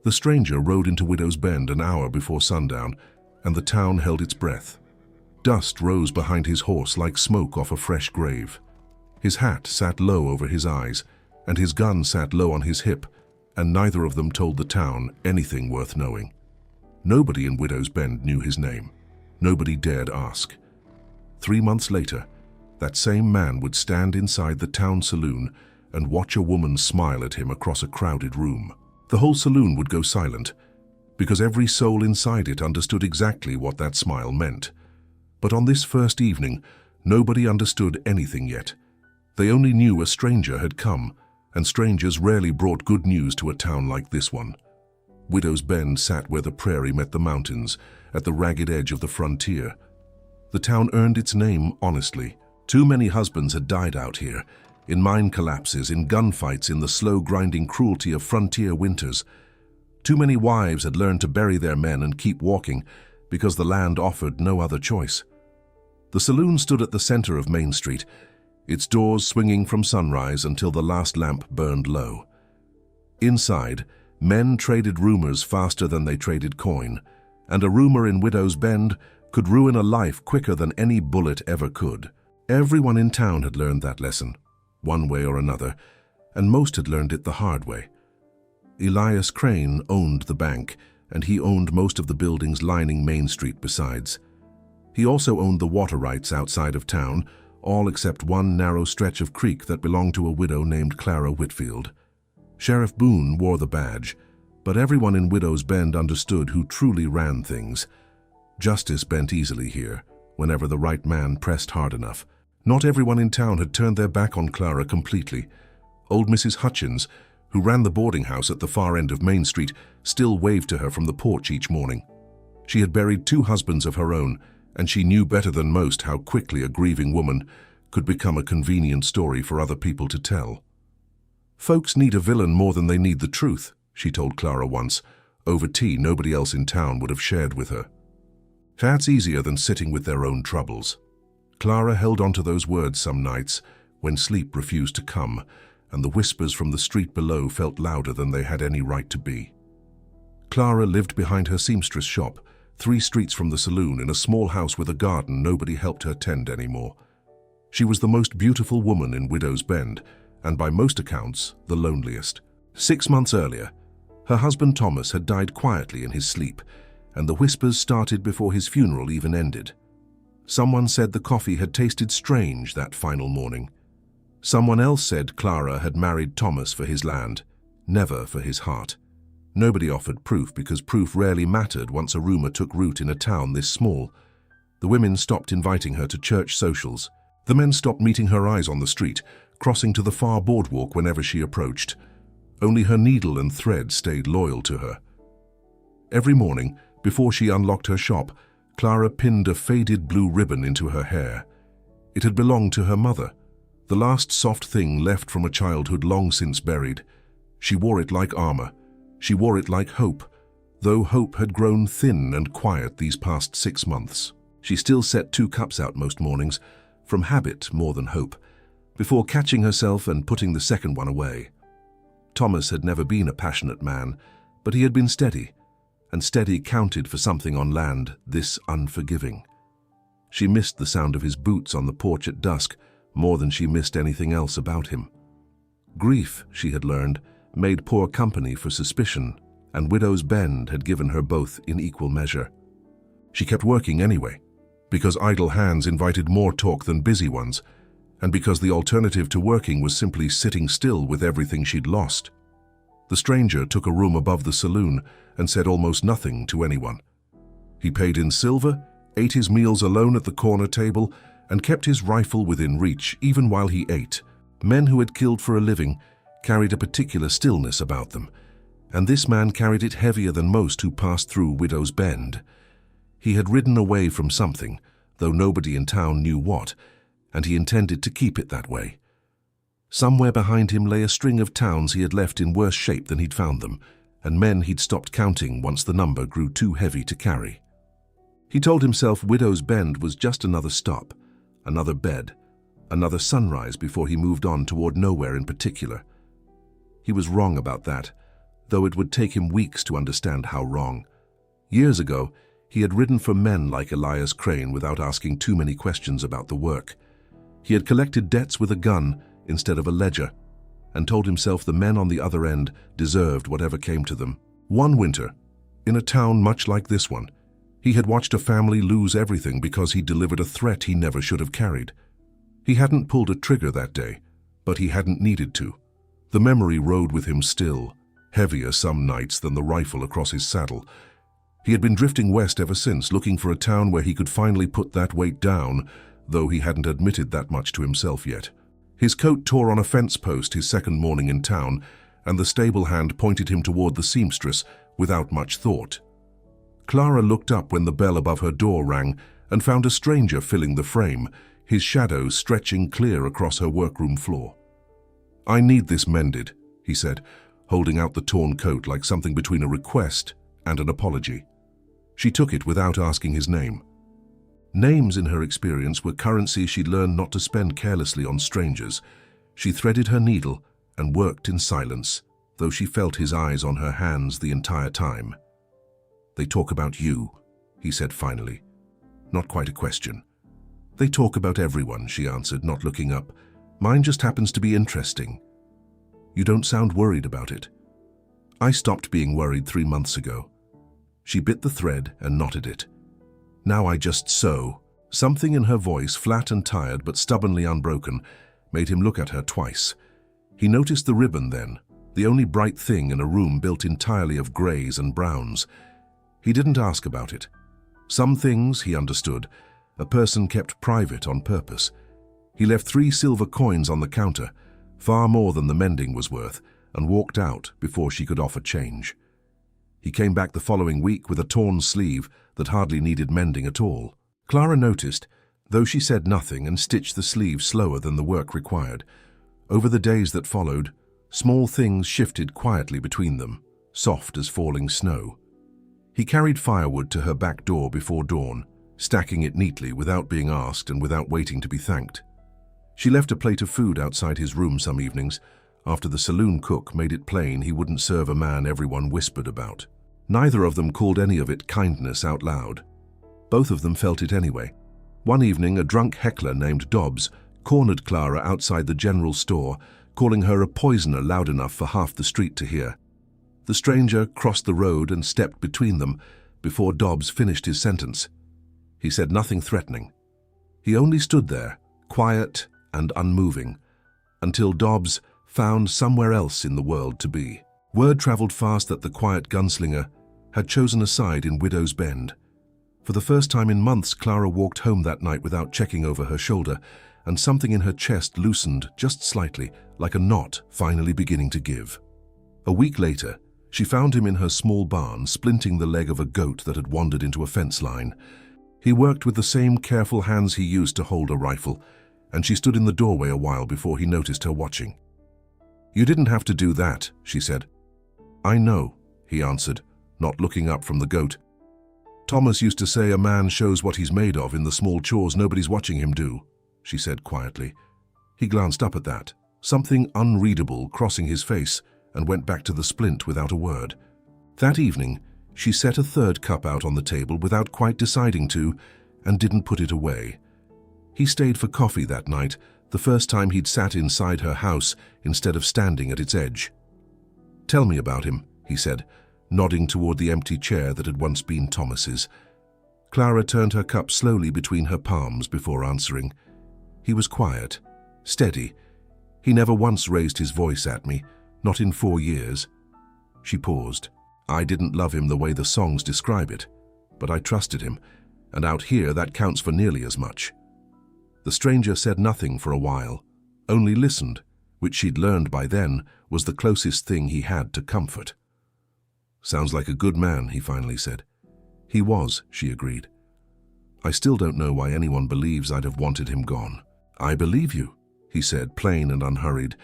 The stranger rode into Widow's Bend an hour before sundown, and the town held its breath. Dust rose behind his horse like smoke off a fresh grave. His hat sat low over his eyes, and his gun sat low on his hip, and neither of them told the town anything worth knowing. Nobody in Widow's Bend knew his name. Nobody dared ask. 3 months later, that same man would stand inside the town saloon and watch a woman smile at him across a crowded room. The whole saloon would go silent, because every soul inside it understood exactly what that smile meant. But on this first evening, nobody understood anything yet. They only knew a stranger had come, and strangers rarely brought good news to a town like this one. Widow's Bend sat where the prairie met the mountains, at the ragged edge of the frontier. The town earned its name honestly. Too many husbands had died out here, in mine collapses, in gunfights, in the slow grinding cruelty of frontier winters. Too many wives had learned to bury their men and keep walking, because the land offered no other choice. The saloon stood at the center of Main Street, its doors swinging from sunrise until the last lamp burned low. Inside, men traded rumors faster than they traded coin, and a rumor in Widow's Bend could ruin a life quicker than any bullet ever could. Everyone in town had learned that lesson, one way or another, and most had learned it the hard way. Elias Crane owned the bank, and he owned most of the buildings lining Main Street besides. He also owned the water rights outside of town, all except one narrow stretch of creek that belonged to a widow named Clara Whitfield. Sheriff Boone wore the badge, but everyone in Widow's Bend understood who truly ran things. Justice bent easily here, whenever the right man pressed hard enough. Not everyone in town had turned their back on Clara completely. Old Mrs. Hutchins, who ran the boarding house at the far end of Main Street, still waved to her from the porch each morning. She had buried 2 husbands of her own, and she knew better than most how quickly a grieving woman could become a convenient story for other people to tell. "Folks need a villain more than they need the truth," she told Clara once, over tea nobody else in town would have shared with her. That's easier than sitting with their own troubles. Clara held on to those words some nights when sleep refused to come, and the whispers from the street below felt louder than they had any right to be. Clara lived behind her seamstress shop, 3 streets from the saloon, in a small house with a garden nobody helped her tend anymore. She was the most beautiful woman in Widow's Bend, and by most accounts, the loneliest. 6 months earlier, her husband Thomas had died quietly in his sleep, and the whispers started before his funeral even ended. Someone said the coffee had tasted strange that final morning. Someone else said Clara had married Thomas for his land, never for his heart. Nobody offered proof because proof rarely mattered once a rumor took root in a town this small. The women stopped inviting her to church socials. The men stopped meeting her eyes on the street, crossing to the far boardwalk whenever she approached. Only her needle and thread stayed loyal to her. Every morning, before she unlocked her shop, Clara pinned a faded blue ribbon into her hair. It had belonged to her mother, the last soft thing left from a childhood long since buried. She wore it like armor. She wore it like hope, though hope had grown thin and quiet these past 6 months. She still set 2 cups out most mornings, from habit more than hope, before catching herself and putting the second one away. Thomas had never been a passionate man, but he had been steady, and steady counted for something on land this unforgiving. She missed the sound of his boots on the porch at dusk more than she missed anything else about him. Grief, she had learned, made poor company for suspicion, and Widow's Bend had given her both in equal measure. She kept working anyway, because idle hands invited more talk than busy ones, and because the alternative to working was simply sitting still with everything she'd lost. The stranger took a room above the saloon and said almost nothing to anyone. He paid in silver, ate his meals alone at the corner table, and kept his rifle within reach even while he ate. Men who had killed for a living carried a particular stillness about them, and this man carried it heavier than most who passed through Widow's Bend. He had ridden away from something, though nobody in town knew what, and he intended to keep it that way. Somewhere behind him lay a string of towns he had left in worse shape than he'd found them, and men he'd stopped counting once the number grew too heavy to carry. He told himself Widow's Bend was just another stop, another bed, another sunrise before he moved on toward nowhere in particular. He was wrong about that, though it would take him weeks to understand how wrong. Years ago, he had ridden for men like Elias Crane without asking too many questions about the work. He had collected debts with a gun instead of a ledger, and told himself the men on the other end deserved whatever came to them. One winter, in a town much like this one, he had watched a family lose everything because he delivered a threat he never should have carried. He hadn't pulled a trigger that day, but he hadn't needed to. The memory rode with him still, heavier some nights than the rifle across his saddle. He had been drifting west ever since, looking for a town where he could finally put that weight down, though he hadn't admitted that much to himself yet. His coat tore on a fence post his second morning in town, and the stable hand pointed him toward the seamstress without much thought. Clara looked up when the bell above her door rang and found a stranger filling the frame, his shadow stretching clear across her workroom floor. "I need this mended," he said, holding out the torn coat like something between a request and an apology. She took it without asking his name. Names, in her experience, were currency she'd learned not to spend carelessly on strangers. She threaded her needle and worked in silence, though she felt his eyes on her hands the entire time. "They talk about you," he said finally. Not quite a question. "They talk about everyone," she answered, not looking up. "Mine just happens to be interesting." "You don't sound worried about it." "I stopped being worried 3 months ago." She bit the thread and knotted it. "Now I just sew." Something in her voice, flat and tired but stubbornly unbroken, made him look at her twice. He noticed the ribbon then, the only bright thing in a room built entirely of greys and browns. He didn't ask about it. Some things, he understood, a person kept private on purpose. He left 3 silver coins on the counter, far more than the mending was worth, and walked out before she could offer change. He came back the following week with a torn sleeve that hardly needed mending at all. Clara noticed, though she said nothing and stitched the sleeve slower than the work required. Over the days that followed, small things shifted quietly between them, soft as falling snow. He carried firewood to her back door before dawn, stacking it neatly without being asked and without waiting to be thanked. She left a plate of food outside his room some evenings, after the saloon cook made it plain he wouldn't serve a man everyone whispered about. Neither of them called any of it kindness out loud. Both of them felt it anyway. One evening, a drunk heckler named Dobbs cornered Clara outside the general store, calling her a poisoner loud enough for half the street to hear. The stranger crossed the road and stepped between them before Dobbs finished his sentence. He said nothing threatening. He only stood there, quiet and unmoving, until Dobbs found somewhere else in the world to be. Word traveled fast that the quiet gunslinger had chosen a side in Widow's Bend. For the first time in months, Clara walked home that night without checking over her shoulder, and something in her chest loosened just slightly, like a knot finally beginning to give. A week later, she found him in her small barn, splinting the leg of a goat that had wandered into a fence line. He worked with the same careful hands he used to hold a rifle, and she stood in the doorway a while before he noticed her watching. "You didn't have to do that," she said. "I know," he answered, not looking up from the goat. "Thomas used to say a man shows what he's made of in the small chores nobody's watching him do," she said quietly. He glanced up at that, something unreadable crossing his face, and went back to the splint without a word. That evening, she set a third cup out on the table without quite deciding to, and didn't put it away. He stayed for coffee that night, the first time he'd sat inside her house instead of standing at its edge. "Tell me about him," he said, nodding toward the empty chair that had once been Thomas's. Clara turned her cup slowly between her palms before answering. "He was quiet, steady. He never once raised his voice at me, not in 4 years." She paused. "I didn't love him the way the songs describe it, but I trusted him, and out here that counts for nearly as much." The stranger said nothing for a while, only listened, which she'd learned by then was the closest thing he had to comfort. "Sounds like a good man," he finally said. "He was," she agreed. "I still don't know why anyone believes I'd have wanted him gone." "I believe you," he said, plain and unhurried,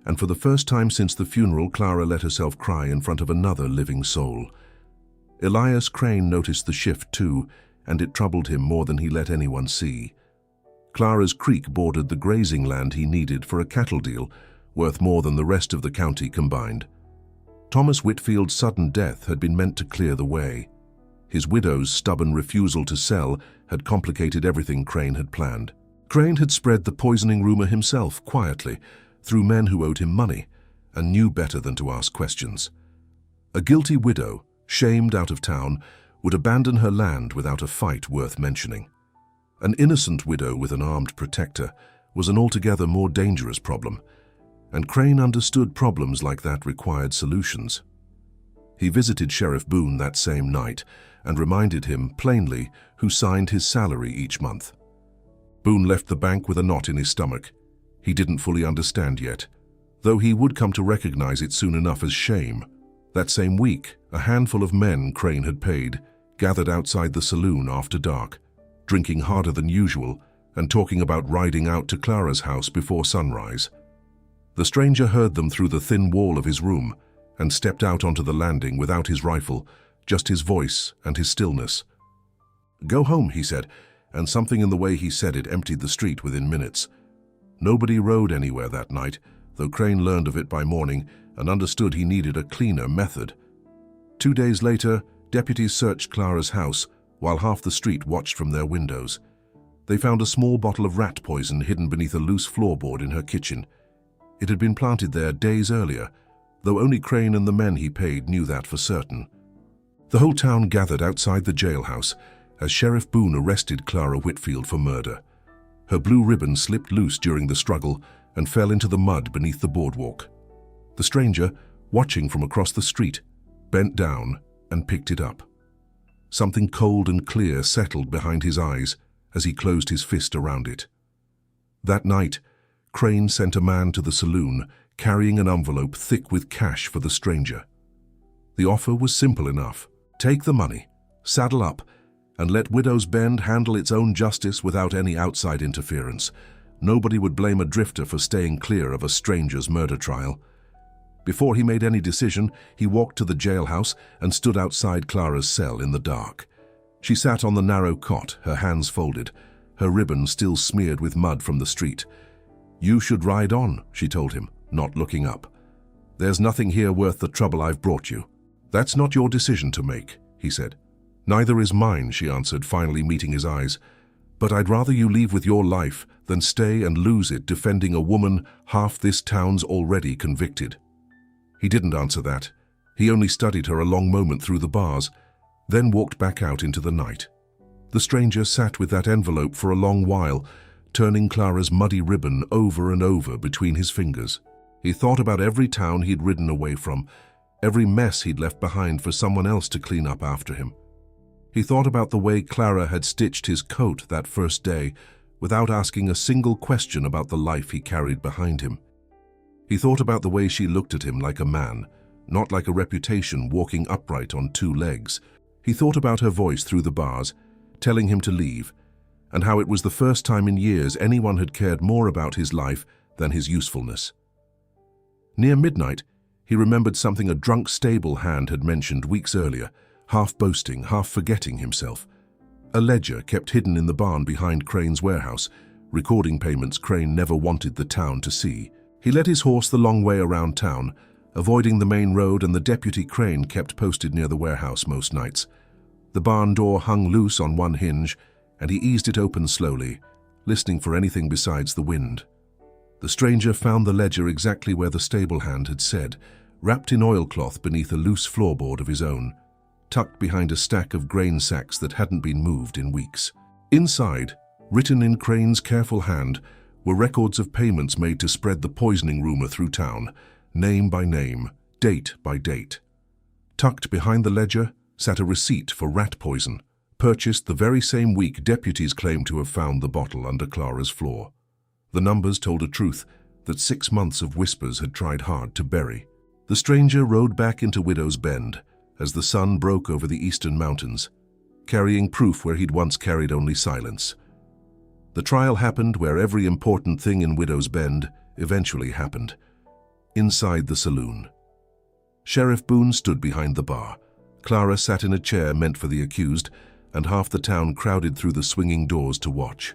and for the first time since the funeral, Clara let herself cry in front of another living soul. Elias Crane noticed the shift too, and it troubled him more than he let anyone see. Clara's creek bordered the grazing land he needed for a cattle deal, worth more than the rest of the county combined. Thomas Whitfield's sudden death had been meant to clear the way. His widow's stubborn refusal to sell had complicated everything Crane had planned. Crane had spread the poisoning rumor himself, quietly, through men who owed him money, and knew better than to ask questions. A guilty widow, shamed out of town, would abandon her land without a fight worth mentioning. An innocent widow with an armed protector was an altogether more dangerous problem, and Crane understood problems like that required solutions. He visited Sheriff Boone that same night and reminded him, plainly, who signed his salary each month. Boone left the bank with a knot in his stomach. He didn't fully understand yet, though he would come to recognize it soon enough as shame. That same week, a handful of men Crane had paid gathered outside the saloon after dark, drinking harder than usual and talking about riding out to Clara's house before sunrise. The stranger heard them through the thin wall of his room and stepped out onto the landing without his rifle, just his voice and his stillness. "Go home," he said, and something in the way he said it emptied the street within minutes. Nobody rode anywhere that night, though Crane learned of it by morning and understood he needed a cleaner method. 2 days later, deputies searched Clara's house while half the street watched from their windows. They found a small bottle of rat poison hidden beneath a loose floorboard in her kitchen. It had been planted there days earlier, though only Crane and the men he paid knew that for certain. The whole town gathered outside the jailhouse as Sheriff Boone arrested Clara Whitfield for murder. Her blue ribbon slipped loose during the struggle and fell into the mud beneath the boardwalk. The stranger, watching from across the street, bent down and picked it up. Something cold and clear settled behind his eyes as he closed his fist around it. That night, Crane sent a man to the saloon carrying an envelope thick with cash for the stranger. The offer was simple enough. Take the money, saddle up, and let Widow's Bend handle its own justice without any outside interference. Nobody would blame a drifter for staying clear of a stranger's murder trial. Before he made any decision, he walked to the jailhouse and stood outside Clara's cell in the dark. She sat on the narrow cot, her hands folded, her ribbon still smeared with mud from the street. "You should ride on," she told him, not looking up. "There's nothing here worth the trouble I've brought you." "That's not your decision to make," he said. "Neither is mine," she answered, finally meeting his eyes. "But I'd rather you leave with your life than stay and lose it defending a woman half this town's already convicted." He didn't answer that. He only studied her a long moment through the bars, then walked back out into the night. The stranger sat with that envelope for a long while, turning Clara's muddy ribbon over and over between his fingers. He thought about every town he'd ridden away from, every mess he'd left behind for someone else to clean up after him. He thought about the way Clara had stitched his coat that first day without asking a single question about the life he carried behind him. He thought about the way she looked at him like a man, not like a reputation walking upright on 2 legs. He thought about her voice through the bars, telling him to leave, and how it was the first time in years anyone had cared more about his life than his usefulness. Near midnight, he remembered something a drunk stable hand had mentioned weeks earlier, half boasting, half forgetting himself. A ledger kept hidden in the barn behind Crane's warehouse, recording payments Crane never wanted the town to see. He led his horse the long way around town, avoiding the main road, and the deputy Crane kept posted near the warehouse most nights. The barn door hung loose on one hinge, and he eased it open slowly, listening for anything besides the wind. The stranger found the ledger exactly where the stable hand had said, wrapped in oilcloth beneath a loose floorboard of his own, tucked behind a stack of grain sacks that hadn't been moved in weeks. Inside, written in Crane's careful hand, were records of payments made to spread the poisoning rumor through town, name by name, date by date. Tucked behind the ledger sat a receipt for rat poison, purchased the very same week deputies claimed to have found the bottle under Clara's floor. The numbers told a truth that 6 months of whispers had tried hard to bury. The stranger rode back into Widow's Bend as the sun broke over the eastern mountains, carrying proof where he'd once carried only silence. The trial happened where every important thing in Widow's Bend eventually happened, inside the saloon. Sheriff Boone stood behind the bar. Clara sat in a chair meant for the accused, and half the town crowded through the swinging doors to watch.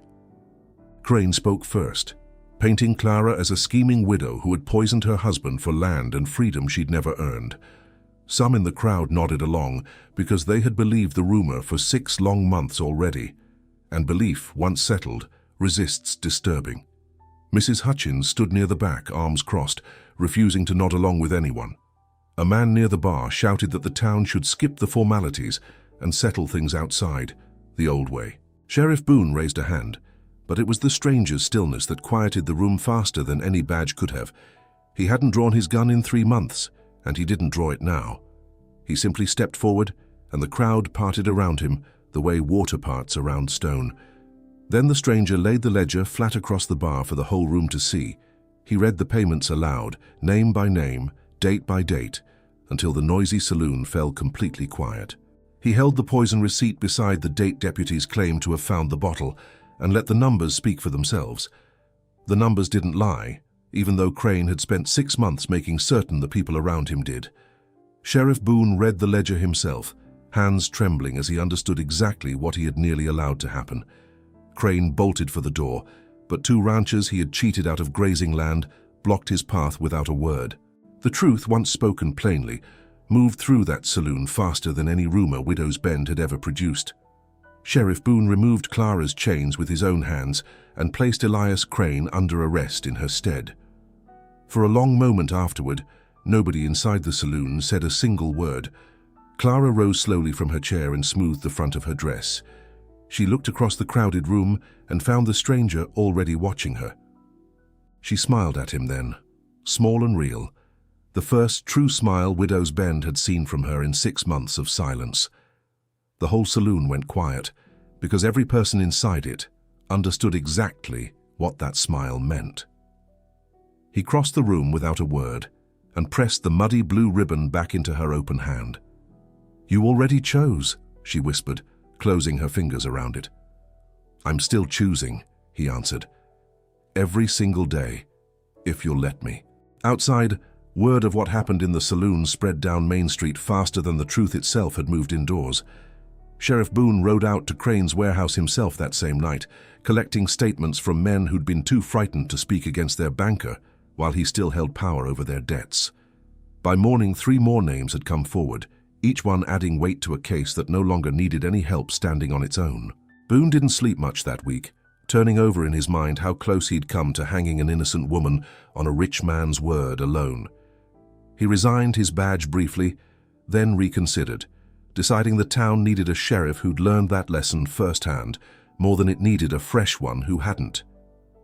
Crane spoke first, painting Clara as a scheming widow who had poisoned her husband for land and freedom she'd never earned. Some in the crowd nodded along because they had believed the rumor for 6 long months already, and belief, once settled, resists disturbing. Mrs. Hutchins stood near the back, arms crossed, refusing to nod along with anyone. A man near the bar shouted that the town should skip the formalities and settle things outside, the old way. Sheriff Boone raised a hand, but it was the stranger's stillness that quieted the room faster than any badge could have. He hadn't drawn his gun in 3 months, and he didn't draw it now. He simply stepped forward, and the crowd parted around him the way water parts around stone. Then the stranger laid the ledger flat across the bar for the whole room to see. He read the payments aloud, name by name, date by date, until the noisy saloon fell completely quiet. He held the poison receipt beside the date deputies claimed to have found the bottle and let the numbers speak for themselves. The numbers didn't lie, even though Crane had spent 6 months making certain the people around him did. Sheriff Boone read the ledger himself, hands trembling as he understood exactly what he had nearly allowed to happen. Crane bolted for the door, but 2 ranchers he had cheated out of grazing land blocked his path without a word. The truth, once spoken plainly, moved through that saloon faster than any rumor Widow's Bend had ever produced. Sheriff Boone removed Clara's chains with his own hands and placed Elias Crane under arrest in her stead. For a long moment afterward, nobody inside the saloon said a single word. Clara rose slowly from her chair and smoothed the front of her dress. She looked across the crowded room and found the stranger already watching her. She smiled at him then, small and real, the first true smile Widow's Bend had seen from her in 6 months of silence. The whole saloon went quiet, because every person inside it understood exactly what that smile meant. He crossed the room without a word and pressed the muddy blue ribbon back into her open hand. "You already chose," she whispered, closing her fingers around it. "I'm still choosing," he answered. "Every single day, if you'll let me." Outside, word of what happened in the saloon spread down Main Street faster than the truth itself had moved indoors. Sheriff Boone rode out to Crane's warehouse himself that same night, collecting statements from men who'd been too frightened to speak against their banker while he still held power over their debts. By morning, 3 more names had come forward, each one adding weight to a case that no longer needed any help standing on its own. Boone didn't sleep much that week, turning over in his mind how close he'd come to hanging an innocent woman on a rich man's word alone. He resigned his badge briefly, then reconsidered, deciding the town needed a sheriff who'd learned that lesson firsthand, more than it needed a fresh one who hadn't.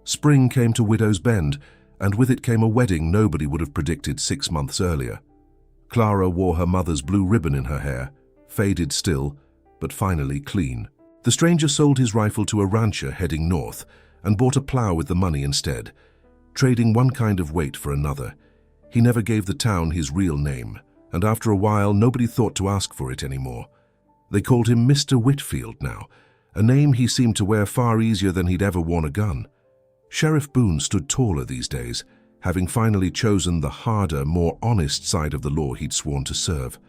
Spring came to Widow's Bend, and with it came a wedding nobody would have predicted 6 months earlier. Clara wore her mother's blue ribbon in her hair, faded still, but finally clean. The stranger sold his rifle to a rancher heading north and bought a plow with the money instead, trading one kind of weight for another. He never gave the town his real name, and after a while nobody thought to ask for it anymore. They called him Mr. Whitfield now, a name he seemed to wear far easier than he'd ever worn a gun. Sheriff Boone stood taller these days, having finally chosen the harder, more honest side of the law he'd sworn to serve.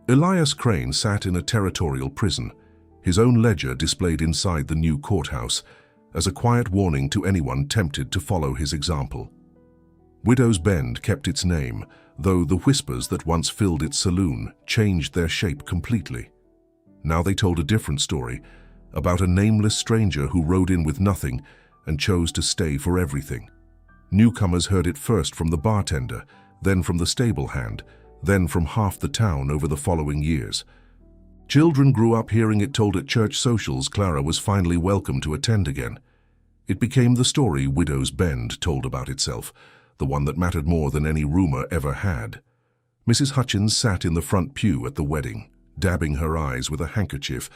Elias Crane sat in a territorial prison, his own ledger displayed inside the new courthouse, as a quiet warning to anyone tempted to follow his example. Widow's Bend kept its name, though the whispers that once filled its saloon changed their shape completely. Now they told a different story, about a nameless stranger who rode in with nothing and chose to stay for everything. Newcomers heard it first from the bartender, then from the stable hand, then from half the town over the following years. Children grew up hearing it told at church socials Clara was finally welcome to attend again. It became the story Widow's Bend told about itself, the one that mattered more than any rumor ever had. Mrs. Hutchins sat in the front pew at the wedding, dabbing her eyes with a handkerchief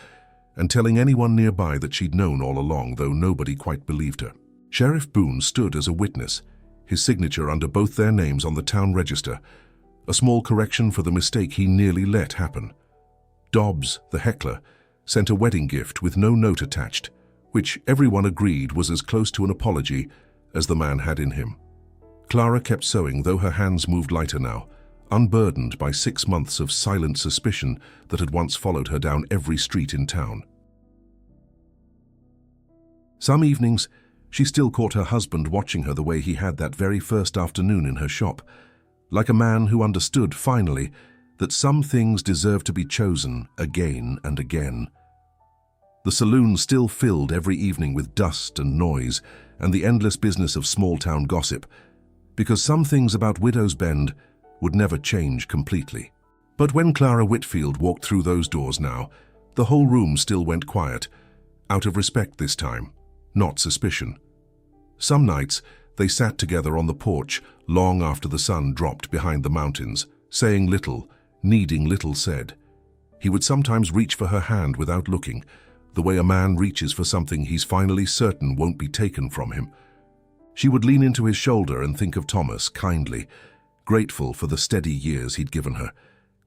and telling anyone nearby that she'd known all along, though nobody quite believed her. Sheriff Boone stood as a witness, his signature under both their names on the town register, a small correction for the mistake he nearly let happen. Dobbs, the heckler, sent a wedding gift with no note attached, which everyone agreed was as close to an apology as the man had in him. Clara kept sewing, though her hands moved lighter now, unburdened by 6 months of silent suspicion that had once followed her down every street in town. Some evenings, she still caught her husband watching her the way he had that very first afternoon in her shop, like a man who understood, finally, that some things deserve to be chosen again and again. The saloon still filled every evening with dust and noise and the endless business of small-town gossip, because some things about Widow's Bend would never change completely. But when Clara Whitfield walked through those doors now, the whole room still went quiet, out of respect this time, not suspicion. Some nights, they sat together on the porch long after the sun dropped behind the mountains, saying little, needing little said. He would sometimes reach for her hand without looking, the way a man reaches for something he's finally certain won't be taken from him. She would lean into his shoulder and think of Thomas kindly, grateful for the steady years he'd given her,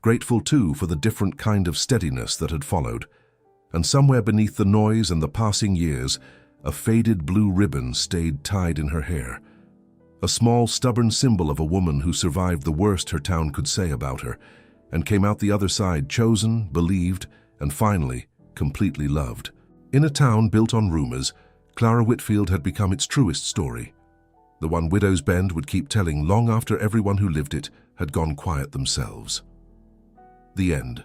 grateful too for the different kind of steadiness that had followed. And somewhere beneath the noise and the passing years, a faded blue ribbon stayed tied in her hair, a small, stubborn symbol of a woman who survived the worst her town could say about her, and came out the other side chosen, believed, and finally, completely loved. In a town built on rumors, Clara Whitfield had become its truest story, the one Widow's Bend would keep telling long after everyone who lived it had gone quiet themselves. The end.